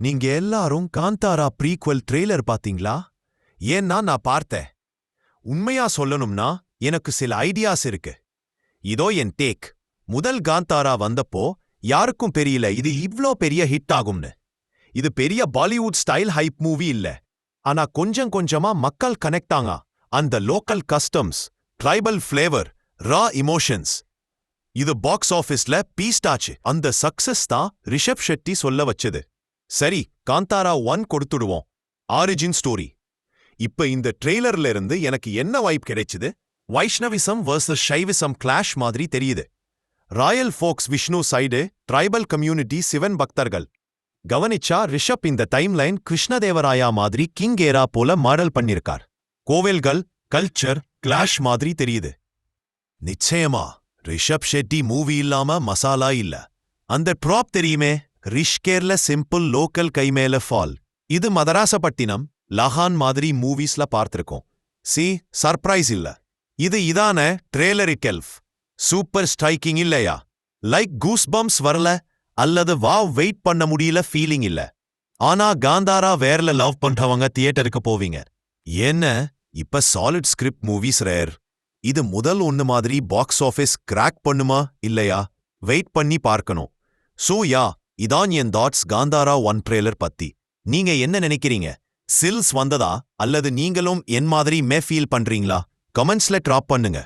நீங்க எல்லாரும் Kantara prequel trailer பாத்தீங்களா? ஏன்னா நான் பார்த்தேன். உண்மையா சொல்லணும்னா எனக்கு சில ஐடியாஸ் இருக்கு. இதோ என் டேக். முதல் காந்தாரா வந்தப்போ யாருக்கும் தெரியல இது இவ்ளோ பெரிய ஹிட் ஆகும்னு. இது பெரிய பாலிவுட் ஸ்டைல் ஹைப் மூவி இல்ல. ஆனா கொஞ்சம் கொஞ்சமா மக்கள் கனெக்ட் ஆங்க. அந்த லோக்கல் கஸ்டம்ஸ், ட்ரைபல் ஃப்ளேவர், ரா இமோஷன்ஸ். இது பாக்ஸ் ஆஃபீஸ்ல பீஸ்டாச்சு. அந்த சக்சஸ் தான் ரிஷப் ஷெட்டி சொல்ல வச்சது. சரி, காந்தாரா 1 கொடுத்துடுவோம். Origin story. இப்ப இந்த ட்ரெய்லர்ல இருந்து எனக்கு என்ன வைப் கிடைச்சுது? வைஷ்ணவிசம் வர்சஸ் ஷைவிசம் கிளாஷ் மாதிரி தெரியுது. Royal folks Vishnu side, tribal community Sivan பக்தர்கள். கவனிச்சா ரிஷப் இந்த டைம்லைன் கிருஷ்ணதேவராயா மாதிரி கிங் ஏரா போல மாடல் பண்ணிருக்கார். கோவில்கள், கல்ச்சர், கிளாஷ் மாதிரி தெரியுது. நிச்சயமா ரிஷப் ஷெட்டி மூவி இல்லாம மசாலா இல்ல. அந்த ட்ராப் தெரியுமே, ரிஷ்கேர்ல சிம்பிள் லோக்கல் கைமேல ஃபால். இது மதராசப்பட்டினம், லஹான் மாதிரி மூவிஸ்ல பார்த்திருக்கோம். சர்ப்ரைஸ் இல்ல. இது இதான ட்ரெய்லரிக்கெல்ஃப். சூப்பர் ஸ்ட்ரைக்கிங் இல்லையா? லைக் கூஸ்பம்ஸ் வரல, அல்லது வாவ் வெயிட் பண்ண முடியல ஃபீலிங் இல்ல. ஆனா காந்தாரா வேர்ல லவ் பண்றவங்க தியேட்டருக்கு போவீங்க. என்ன இப்ப சாலிட் ஸ்கிரிப்ட் மூவிஸ் ரேர். இது முதல் ஒன்னு மாதிரி பாக்ஸ் ஆஃபீஸ் கிராக் பண்ணுமா இல்லையா? வெயிட் பண்ணி பார்க்கணும். இதான் என் தாட்ஸ் காந்தாரா 1 ட்ரெய்லர் பத்தி. நீங்க என்ன நினைக்கிறீங்க? சில்ஸ் வந்ததா அல்லது நீங்களும் என் மாதிரி ஃபீல் பண்றீங்களா? கமெண்ட்ஸ்ல டிராப் பண்ணுங்க.